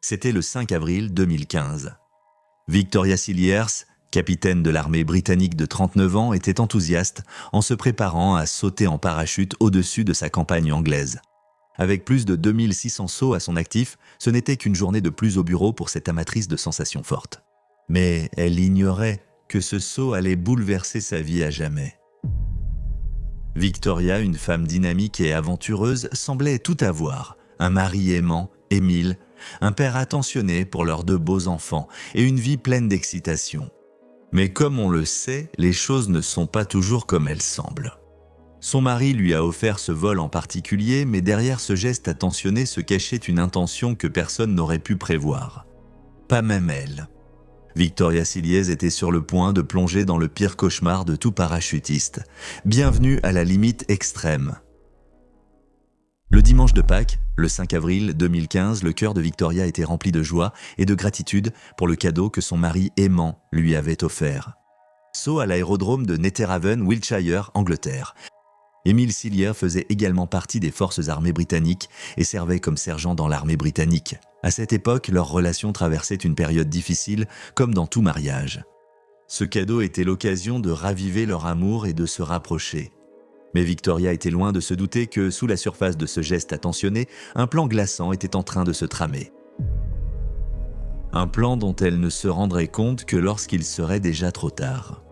C'était le 5 avril 2015. Victoria Cilliers, capitaine de l'armée britannique de 39 ans, était enthousiaste en se préparant à sauter en parachute au-dessus de sa campagne anglaise. Avec plus de 2600 sauts à son actif, ce n'était qu'une journée de plus au bureau pour cette amatrice de sensations fortes. Mais elle ignorait que ce saut allait bouleverser sa vie à jamais. Victoria, une femme dynamique et aventureuse, semblait tout avoir. Un mari aimant, Émile, un père attentionné pour leurs 2 beaux enfants et une vie pleine d'excitation. Mais comme on le sait, les choses ne sont pas toujours comme elles semblent. Son mari lui a offert ce vol en particulier, mais derrière ce geste attentionné se cachait une intention que personne n'aurait pu prévoir. Pas même elle. Victoria Cilliers était sur le point de plonger dans le pire cauchemar de tout parachutiste. Bienvenue à la limite extrême. Le dimanche de Pâques, le 5 avril 2015, le cœur de Victoria était rempli de joie et de gratitude pour le cadeau que son mari aimant lui avait offert. Saut à l'aérodrome de Netheravon, Wiltshire, Angleterre. Émile Cilliers faisait également partie des forces armées britanniques et servait comme sergent dans l'armée britannique. À cette époque, leur relation traversait une période difficile, comme dans tout mariage. Ce cadeau était l'occasion de raviver leur amour et de se rapprocher. Mais Victoria était loin de se douter que, sous la surface de ce geste attentionné, un plan glaçant était en train de se tramer. Un plan dont elle ne se rendrait compte que lorsqu'il serait déjà trop tard.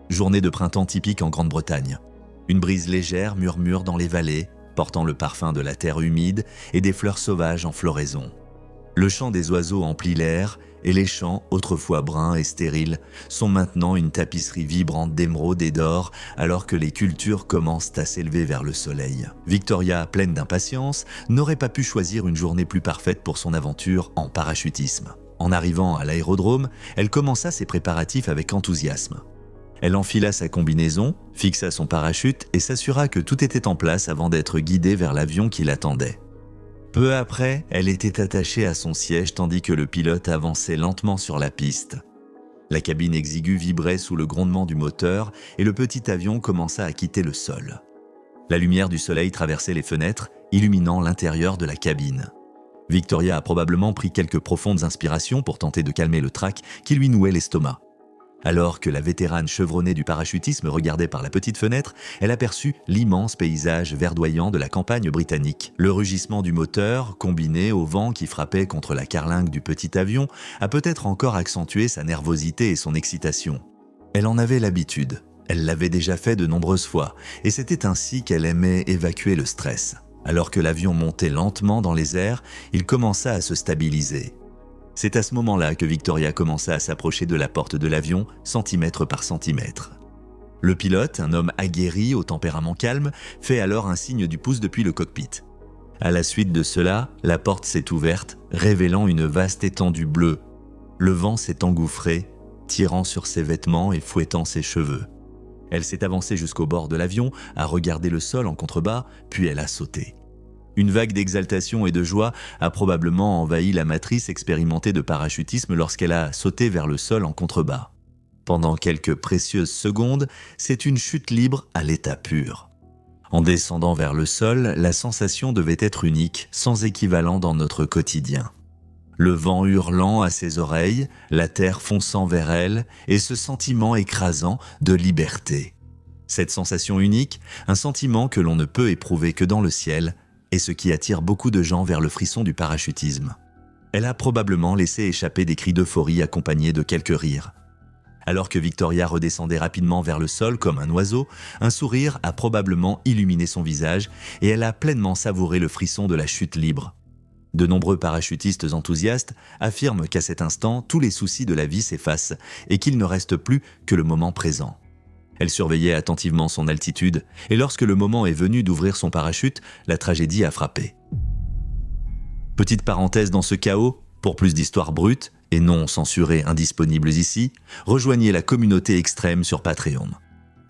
Journée de printemps typique en Grande-Bretagne. Une brise légère murmure dans les vallées, portant le parfum de la terre humide et des fleurs sauvages en floraison. Le chant des oiseaux emplit l'air et les champs, autrefois bruns et stériles, sont maintenant une tapisserie vibrante d'émeraude et d'or alors que les cultures commencent à s'élever vers le soleil. Victoria, pleine d'impatience, n'aurait pas pu choisir une journée plus parfaite pour son aventure en parachutisme. En arrivant à l'aérodrome, elle commença ses préparatifs avec enthousiasme. Elle enfila sa combinaison, fixa son parachute et s'assura que tout était en place avant d'être guidée vers l'avion qui l'attendait. Peu après, elle était attachée à son siège tandis que le pilote avançait lentement sur la piste. La cabine exiguë vibrait sous le grondement du moteur et le petit avion commença à quitter le sol. La lumière du soleil traversait les fenêtres, illuminant l'intérieur de la cabine. Victoria a probablement pris quelques profondes inspirations pour tenter de calmer le trac qui lui nouait l'estomac. Alors que la vétérane chevronnée du parachutisme regardait par la petite fenêtre, elle aperçut l'immense paysage verdoyant de la campagne britannique. Le rugissement du moteur, combiné au vent qui frappait contre la carlingue du petit avion, a peut-être encore accentué sa nervosité et son excitation. Elle en avait l'habitude, elle l'avait déjà fait de nombreuses fois, et c'était ainsi qu'elle aimait évacuer le stress. Alors que l'avion montait lentement dans les airs, il commença à se stabiliser. C'est à ce moment-là que Victoria commença à s'approcher de la porte de l'avion, centimètre par centimètre. Le pilote, un homme aguerri au tempérament calme, fait alors un signe du pouce depuis le cockpit. À la suite de cela, la porte s'est ouverte, révélant une vaste étendue bleue. Le vent s'est engouffré, tirant sur ses vêtements et fouettant ses cheveux. Elle s'est avancée jusqu'au bord de l'avion, a regardé le sol en contrebas, puis elle a sauté. Une vague d'exaltation et de joie a probablement envahi l'amatrice expérimentée de parachutisme lorsqu'elle a sauté vers le sol en contrebas. Pendant quelques précieuses secondes, c'est une chute libre à l'état pur. En descendant vers le sol, la sensation devait être unique, sans équivalent dans notre quotidien. Le vent hurlant à ses oreilles, la terre fonçant vers elle, et ce sentiment écrasant de liberté. Cette sensation unique, un sentiment que l'on ne peut éprouver que dans le ciel, est ce qui attire beaucoup de gens vers le frisson du parachutisme. Elle a probablement laissé échapper des cris d'euphorie accompagnés de quelques rires. Alors que Victoria redescendait rapidement vers le sol comme un oiseau, un sourire a probablement illuminé son visage et elle a pleinement savouré le frisson de la chute libre. De nombreux parachutistes enthousiastes affirment qu'à cet instant, tous les soucis de la vie s'effacent et qu'il ne reste plus que le moment présent. Elle surveillait attentivement son altitude, et lorsque le moment est venu d'ouvrir son parachute, la tragédie a frappé. Petite parenthèse dans ce chaos, pour plus d'histoires brutes, et non censurées indisponibles ici, rejoignez la communauté extrême sur Patreon.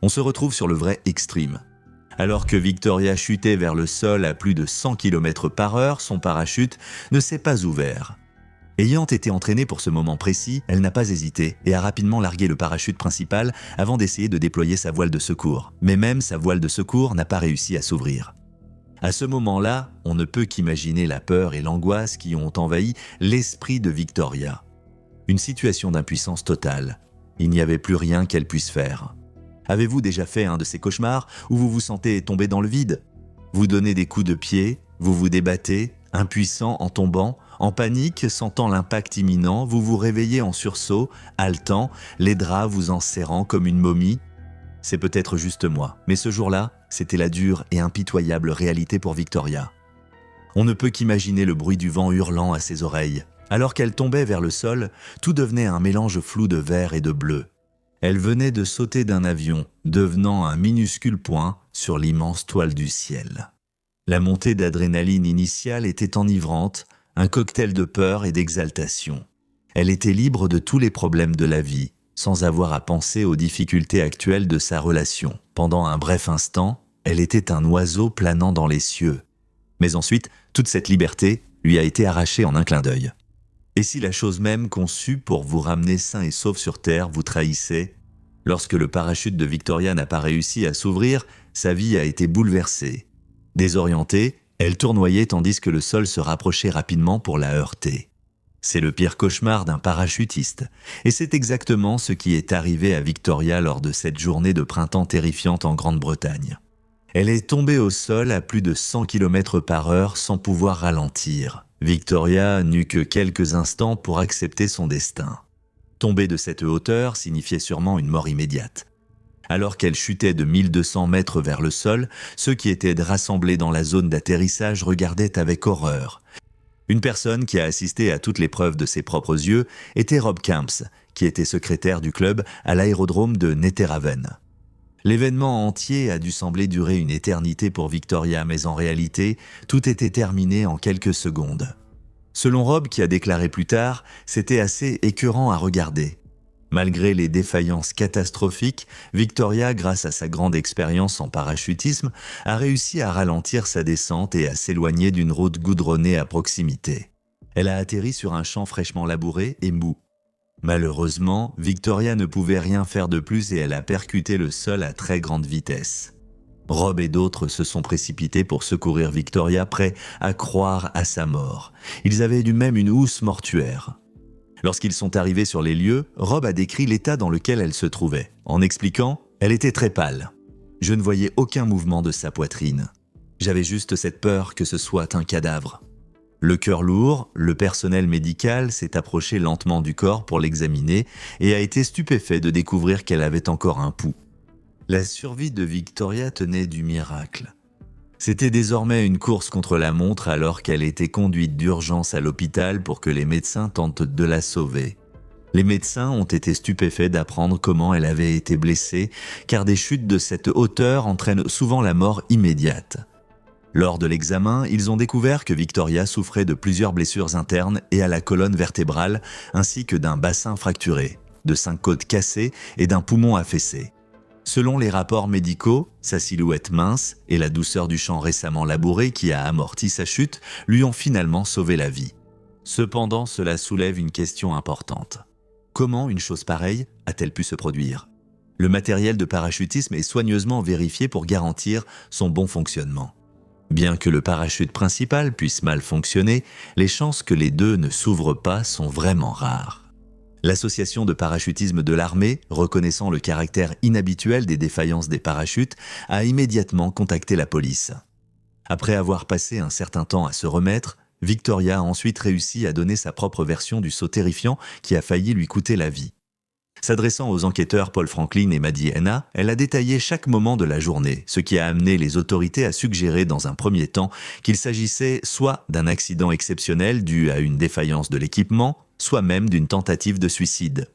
On se retrouve sur le vrai extreme. Alors que Victoria chutait vers le sol à plus de 100 km/h, son parachute ne s'est pas ouvert. Ayant été entraînée pour ce moment précis, elle n'a pas hésité et a rapidement largué le parachute principal avant d'essayer de déployer sa voile de secours. Mais même sa voile de secours n'a pas réussi à s'ouvrir. À ce moment-là, on ne peut qu'imaginer la peur et l'angoisse qui ont envahi l'esprit de Victoria. Une situation d'impuissance totale. Il n'y avait plus rien qu'elle puisse faire. Avez-vous déjà fait un de ces cauchemars où vous vous sentez tomber dans le vide? Vous donnez des coups de pied, vous vous débattez, impuissant en tombant, en panique, sentant l'impact imminent, vous vous réveillez en sursaut, haletant, les draps vous en serrant comme une momie. C'est peut-être juste moi, mais ce jour-là, c'était la dure et impitoyable réalité pour Victoria. On ne peut qu'imaginer le bruit du vent hurlant à ses oreilles. Alors qu'elle tombait vers le sol, tout devenait un mélange flou de vert et de bleu. Elle venait de sauter d'un avion, devenant un minuscule point sur l'immense toile du ciel. La montée d'adrénaline initiale était enivrante, un cocktail de peur et d'exaltation. Elle était libre de tous les problèmes de la vie, sans avoir à penser aux difficultés actuelles de sa relation. Pendant un bref instant, elle était un oiseau planant dans les cieux. Mais ensuite, toute cette liberté lui a été arrachée en un clin d'œil. Et si la chose même conçue pour vous ramener sain et sauf sur Terre vous trahissait? Lorsque le parachute de Victoria n'a pas réussi à s'ouvrir, sa vie a été bouleversée. Désorientée, elle tournoyait tandis que le sol se rapprochait rapidement pour la heurter. C'est le pire cauchemar d'un parachutiste. Et c'est exactement ce qui est arrivé à Victoria lors de cette journée de printemps terrifiante en Grande-Bretagne. Elle est tombée au sol à plus de 100 km/h sans pouvoir ralentir. Victoria n'eut que quelques instants pour accepter son destin. Tomber de cette hauteur signifiait sûrement une mort immédiate. Alors qu'elle chutait de 1200 mètres vers le sol, ceux qui étaient rassemblés dans la zone d'atterrissage regardaient avec horreur. Une personne qui a assisté à toutes les preuves de ses propres yeux était Rob Camps, qui était secrétaire du club à l'aérodrome de Netheravon. L'événement entier a dû sembler durer une éternité pour Victoria, mais en réalité, tout était terminé en quelques secondes. Selon Rob, qui a déclaré plus tard, c'était assez écœurant à regarder. Malgré les défaillances catastrophiques, Victoria, grâce à sa grande expérience en parachutisme, a réussi à ralentir sa descente et à s'éloigner d'une route goudronnée à proximité. Elle a atterri sur un champ fraîchement labouré et mou. Malheureusement, Victoria ne pouvait rien faire de plus et elle a percuté le sol à très grande vitesse. Rob et d'autres se sont précipités pour secourir Victoria, prêts à croire à sa mort. Ils avaient du même une housse mortuaire. Lorsqu'ils sont arrivés sur les lieux, Rob a décrit l'état dans lequel elle se trouvait, en expliquant « Elle était très pâle. Je ne voyais aucun mouvement de sa poitrine. J'avais juste cette peur que ce soit un cadavre. » Le cœur lourd, le personnel médical s'est approché lentement du corps pour l'examiner et a été stupéfait de découvrir qu'elle avait encore un pouls. La survie de Victoria tenait du miracle. C'était désormais une course contre la montre alors qu'elle était conduite d'urgence à l'hôpital pour que les médecins tentent de la sauver. Les médecins ont été stupéfaits d'apprendre comment elle avait été blessée, car des chutes de cette hauteur entraînent souvent la mort immédiate. Lors de l'examen, ils ont découvert que Victoria souffrait de plusieurs blessures internes et à la colonne vertébrale, ainsi que d'un bassin fracturé, de 5 côtes cassées et d'un poumon affaissé. Selon les rapports médicaux, sa silhouette mince et la douceur du champ récemment labouré qui a amorti sa chute lui ont finalement sauvé la vie. Cependant, cela soulève une question importante. Comment une chose pareille a-t-elle pu se produire? Le matériel de parachutisme est soigneusement vérifié pour garantir son bon fonctionnement. Bien que le parachute principal puisse mal fonctionner, les chances que les deux ne s'ouvrent pas sont vraiment rares. L'association de parachutisme de l'armée, reconnaissant le caractère inhabituel des défaillances des parachutes, a immédiatement contacté la police. Après avoir passé un certain temps à se remettre, Victoria a ensuite réussi à donner sa propre version du saut terrifiant qui a failli lui coûter la vie. S'adressant aux enquêteurs Paul Franklin et Maddie Henna, elle a détaillé chaque moment de la journée, ce qui a amené les autorités à suggérer dans un premier temps qu'il s'agissait soit d'un accident exceptionnel dû à une défaillance de l'équipement, soit même d'une tentative de suicide.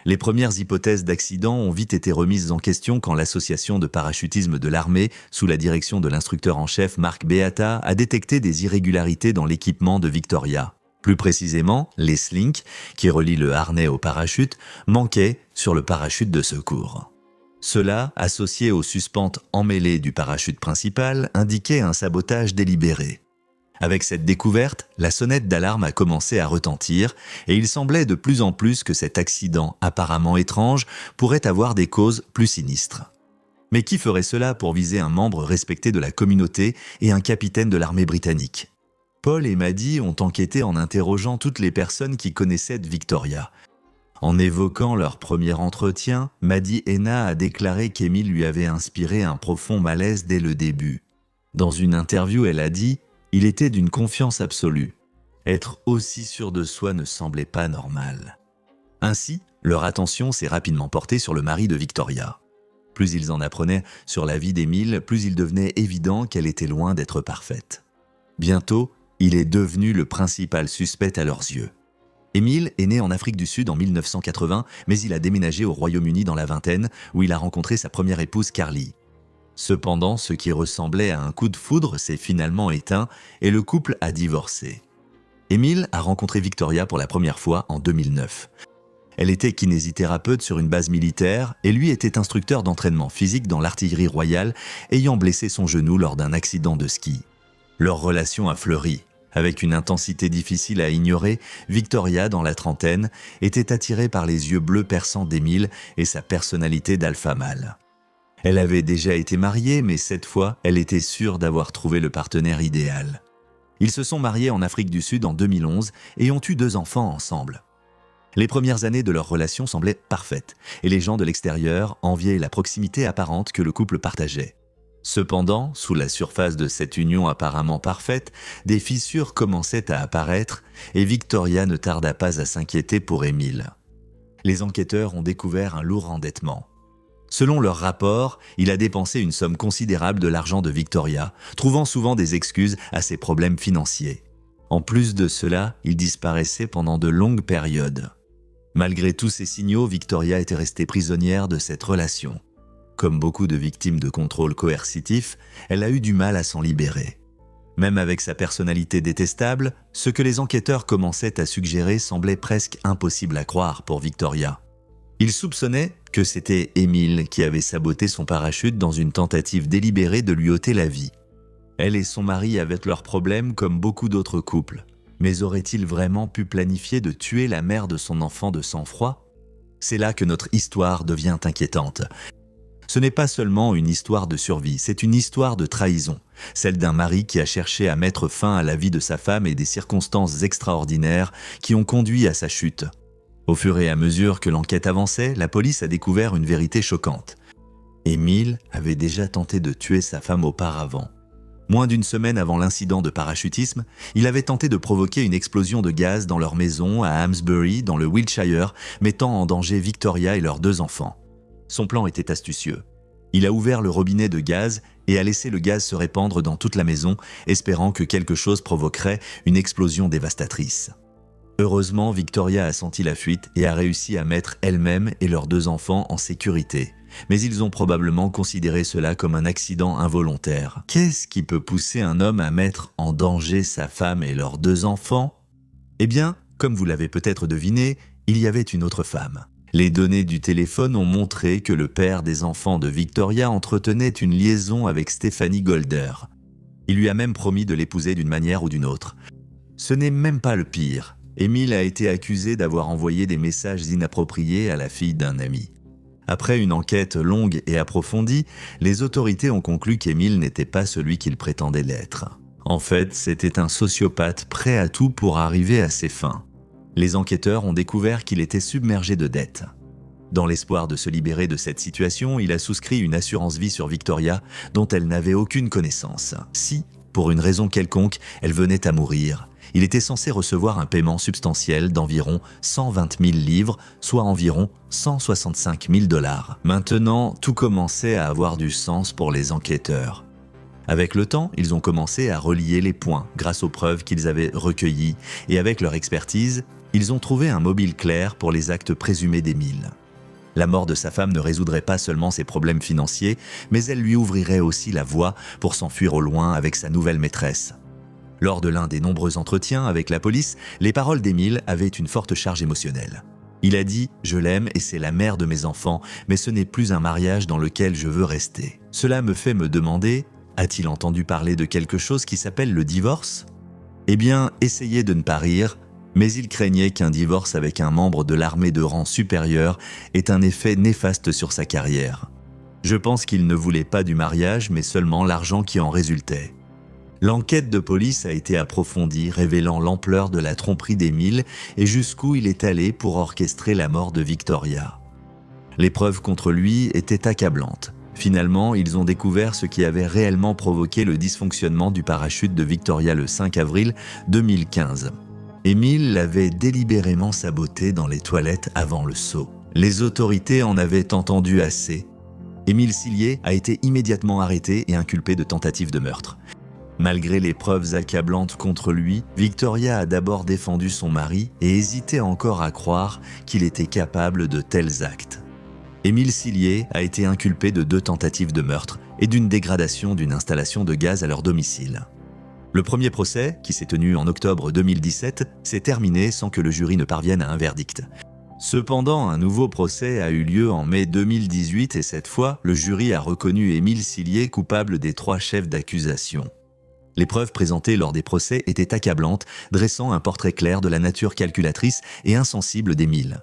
Les premières hypothèses d'accident ont vite été remises en question quand l'association de parachutisme de l'armée, sous la direction de l'instructeur en chef Mark Beata, a détecté des irrégularités dans l'équipement de Victoria. Plus précisément, les slinks, qui relient le harnais au parachute, manquaient sur le parachute de secours. Cela, associé aux suspentes emmêlées du parachute principal, indiquait un sabotage délibéré. Avec cette découverte, la sonnette d'alarme a commencé à retentir et il semblait de plus en plus que cet accident apparemment étrange pourrait avoir des causes plus sinistres. Mais qui ferait cela pour viser un membre respecté de la communauté et un capitaine de l'armée britannique? Paul et Maddie ont enquêté en interrogeant toutes les personnes qui connaissaient Victoria. En évoquant leur premier entretien, Maddie Heena a déclaré qu'Emile lui avait inspiré un profond malaise dès le début. Dans une interview, elle a dit « Il était d'une confiance absolue. Être aussi sûr de soi ne semblait pas normal. » Ainsi, leur attention s'est rapidement portée sur le mari de Victoria. Plus ils en apprenaient sur la vie d'Emile, plus il devenait évident qu'elle était loin d'être parfaite. Bientôt, il est devenu le principal suspect à leurs yeux. Emile est né en Afrique du Sud en 1980, mais il a déménagé au Royaume-Uni dans la vingtaine, où il a rencontré sa première épouse Carly. Cependant, ce qui ressemblait à un coup de foudre s'est finalement éteint et le couple a divorcé. Emile a rencontré Victoria pour la première fois en 2009. Elle était kinésithérapeute sur une base militaire et lui était instructeur d'entraînement physique dans l'artillerie royale, ayant blessé son genou lors d'un accident de ski. Leur relation a fleuri. Avec une intensité difficile à ignorer, Victoria, dans la trentaine, était attirée par les yeux bleus perçants d'Emile et sa personnalité d'alpha mâle. Elle avait déjà été mariée, mais cette fois, elle était sûre d'avoir trouvé le partenaire idéal. Ils se sont mariés en Afrique du Sud en 2011 et ont eu 2 enfants ensemble. Les premières années de leur relation semblaient parfaites, et les gens de l'extérieur enviaient la proximité apparente que le couple partageait. Cependant, sous la surface de cette union apparemment parfaite, des fissures commençaient à apparaître et Victoria ne tarda pas à s'inquiéter pour Emile. Les enquêteurs ont découvert un lourd endettement. Selon leur rapport, il a dépensé une somme considérable de l'argent de Victoria, trouvant souvent des excuses à ses problèmes financiers. En plus de cela, il disparaissait pendant de longues périodes. Malgré tous ces signaux, Victoria était restée prisonnière de cette relation. Comme beaucoup de victimes de contrôle coercitif, elle a eu du mal à s'en libérer. Même avec sa personnalité détestable, ce que les enquêteurs commençaient à suggérer semblait presque impossible à croire pour Victoria. Ils soupçonnaient que c'était Emile qui avait saboté son parachute dans une tentative délibérée de lui ôter la vie. Elle et son mari avaient leurs problèmes comme beaucoup d'autres couples. Mais aurait-il vraiment pu planifier de tuer la mère de son enfant de sang-froid? C'est là que notre histoire devient inquiétante. Ce n'est pas seulement une histoire de survie, c'est une histoire de trahison, celle d'un mari qui a cherché à mettre fin à la vie de sa femme et des circonstances extraordinaires qui ont conduit à sa chute. Au fur et à mesure que l'enquête avançait, la police a découvert une vérité choquante. Emile avait déjà tenté de tuer sa femme auparavant. Moins d'une semaine avant l'incident de parachutisme, il avait tenté de provoquer une explosion de gaz dans leur maison à Amesbury, dans le Wiltshire, mettant en danger Victoria et leurs 2 enfants. Son plan était astucieux. Il a ouvert le robinet de gaz et a laissé le gaz se répandre dans toute la maison, espérant que quelque chose provoquerait une explosion dévastatrice. Heureusement, Victoria a senti la fuite et a réussi à mettre elle-même et leurs 2 enfants en sécurité. Mais ils ont probablement considéré cela comme un accident involontaire. Qu'est-ce qui peut pousser un homme à mettre en danger sa femme et leurs 2 enfants? Eh bien, comme vous l'avez peut-être deviné, il y avait une autre femme. Les données du téléphone ont montré que le père des enfants de Victoria entretenait une liaison avec Stephanie Golder. Il lui a même promis de l'épouser d'une manière ou d'une autre. Ce n'est même pas le pire. Emile a été accusé d'avoir envoyé des messages inappropriés à la fille d'un ami. Après une enquête longue et approfondie, les autorités ont conclu qu'Emile n'était pas celui qu'il prétendait l'être. En fait, c'était un sociopathe prêt à tout pour arriver à ses fins. Les enquêteurs ont découvert qu'il était submergé de dettes. Dans l'espoir de se libérer de cette situation, il a souscrit une assurance vie sur Victoria dont elle n'avait aucune connaissance. Si, pour une raison quelconque, elle venait à mourir, il était censé recevoir un paiement substantiel d'environ 120 000 livres, soit environ 165 000 $. Maintenant, tout commençait à avoir du sens pour les enquêteurs. Avec le temps, ils ont commencé à relier les points grâce aux preuves qu'ils avaient recueillies et avec leur expertise, ils ont trouvé un mobile clair pour les actes présumés d'Emile. La mort de sa femme ne résoudrait pas seulement ses problèmes financiers, mais elle lui ouvrirait aussi la voie pour s'enfuir au loin avec sa nouvelle maîtresse. Lors de l'un des nombreux entretiens avec la police, les paroles d'Emile avaient une forte charge émotionnelle. Il a dit « Je l'aime et c'est la mère de mes enfants, mais ce n'est plus un mariage dans lequel je veux rester. » Cela me fait me demander, a-t-il entendu parler de quelque chose qui s'appelle le divorce? Eh bien, essayez de ne pas rire, mais il craignait qu'un divorce avec un membre de l'armée de rang supérieur ait un effet néfaste sur sa carrière. Je pense qu'il ne voulait pas du mariage, mais seulement l'argent qui en résultait. L'enquête de police a été approfondie, révélant l'ampleur de la tromperie d'Émile et jusqu'où il est allé pour orchestrer la mort de Victoria. Les preuves contre lui étaient accablantes. Finalement, ils ont découvert ce qui avait réellement provoqué le dysfonctionnement du parachute de Victoria le 5 avril 2015. Émile l'avait délibérément saboté dans les toilettes avant le saut. Les autorités en avaient entendu assez. Émile Sillier a été immédiatement arrêté et inculpé de tentative de meurtre. Malgré les preuves accablantes contre lui, Victoria a d'abord défendu son mari et hésitait encore à croire qu'il était capable de tels actes. Émile Sillier a été inculpé de 2 tentatives de meurtre et d'une dégradation d'une installation de gaz à leur domicile. Le premier procès, qui s'est tenu en octobre 2017, s'est terminé sans que le jury ne parvienne à un verdict. Cependant, un nouveau procès a eu lieu en mai 2018 et cette fois, le jury a reconnu Émile Sillier coupable des 3 chefs d'accusation. Les preuves présentées lors des procès étaient accablantes, dressant un portrait clair de la nature calculatrice et insensible d'Émile.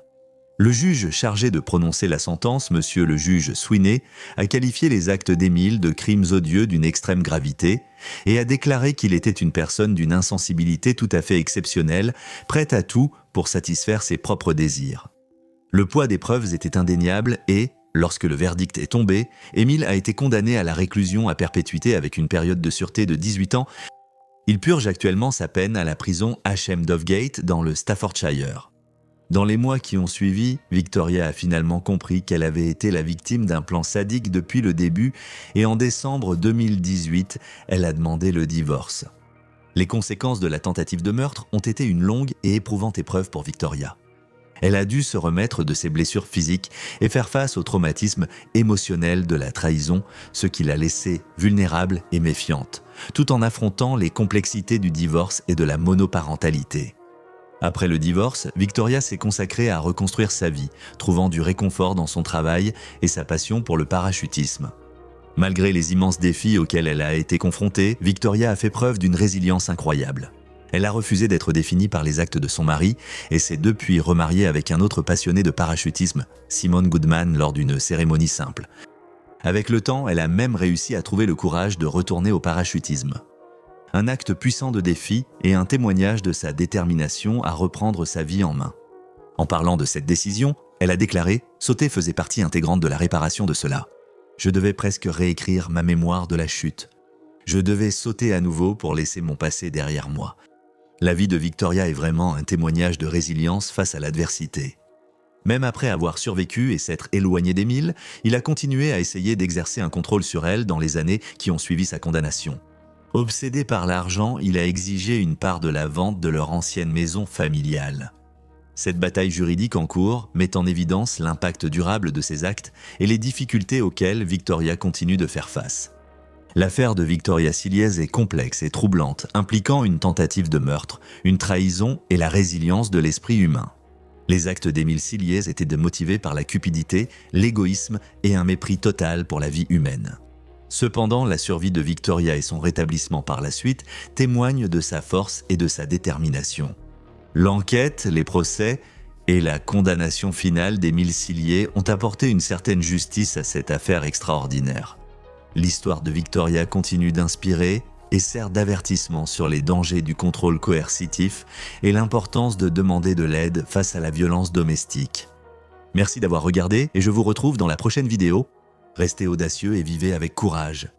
Le juge chargé de prononcer la sentence, monsieur le juge Sweeney, a qualifié les actes d'Émile de crimes odieux d'une extrême gravité et a déclaré qu'il était une personne d'une insensibilité tout à fait exceptionnelle, prête à tout pour satisfaire ses propres désirs. Le poids des preuves était indéniable et, lorsque le verdict est tombé, Émile a été condamné à la réclusion à perpétuité avec une période de sûreté de 18 ans. Il purge actuellement sa peine à la prison H.M. Dovegate dans le Staffordshire. Dans les mois qui ont suivi, Victoria a finalement compris qu'elle avait été la victime d'un plan sadique depuis le début et en décembre 2018, elle a demandé le divorce. Les conséquences de la tentative de meurtre ont été une longue et éprouvante épreuve pour Victoria. Elle a dû se remettre de ses blessures physiques et faire face au traumatisme émotionnel de la trahison, ce qui l'a laissée vulnérable et méfiante, tout en affrontant les complexités du divorce et de la monoparentalité. Après le divorce, Victoria s'est consacrée à reconstruire sa vie, trouvant du réconfort dans son travail et sa passion pour le parachutisme. Malgré les immenses défis auxquels elle a été confrontée, Victoria a fait preuve d'une résilience incroyable. Elle a refusé d'être définie par les actes de son mari et s'est depuis remariée avec un autre passionné de parachutisme, Simon Goodman, lors d'une cérémonie simple. Avec le temps, elle a même réussi à trouver le courage de retourner au parachutisme. Un acte puissant de défi et un témoignage de sa détermination à reprendre sa vie en main. En parlant de cette décision, elle a déclaré « Sauter faisait partie intégrante de la réparation de cela. Je devais presque réécrire ma mémoire de la chute. Je devais sauter à nouveau pour laisser mon passé derrière moi. » La vie de Victoria est vraiment un témoignage de résilience face à l'adversité. Même après avoir survécu et s'être éloigné d'Émile, il a continué à essayer d'exercer un contrôle sur elle dans les années qui ont suivi sa condamnation. Obsédé par l'argent, il a exigé une part de la vente de leur ancienne maison familiale. Cette bataille juridique en cours met en évidence l'impact durable de ses actes et les difficultés auxquelles Victoria continue de faire face. L'affaire de Victoria Sillier est complexe et troublante, impliquant une tentative de meurtre, une trahison et la résilience de l'esprit humain. Les actes d'Émile Sillier étaient motivés par la cupidité, l'égoïsme et un mépris total pour la vie humaine. Cependant, la survie de Victoria et son rétablissement par la suite témoignent de sa force et de sa détermination. L'enquête, les procès et la condamnation finale d'Émile Sillier ont apporté une certaine justice à cette affaire extraordinaire. L'histoire de Victoria continue d'inspirer et sert d'avertissement sur les dangers du contrôle coercitif et l'importance de demander de l'aide face à la violence domestique. Merci d'avoir regardé et je vous retrouve dans la prochaine vidéo. Restez audacieux et vivez avec courage.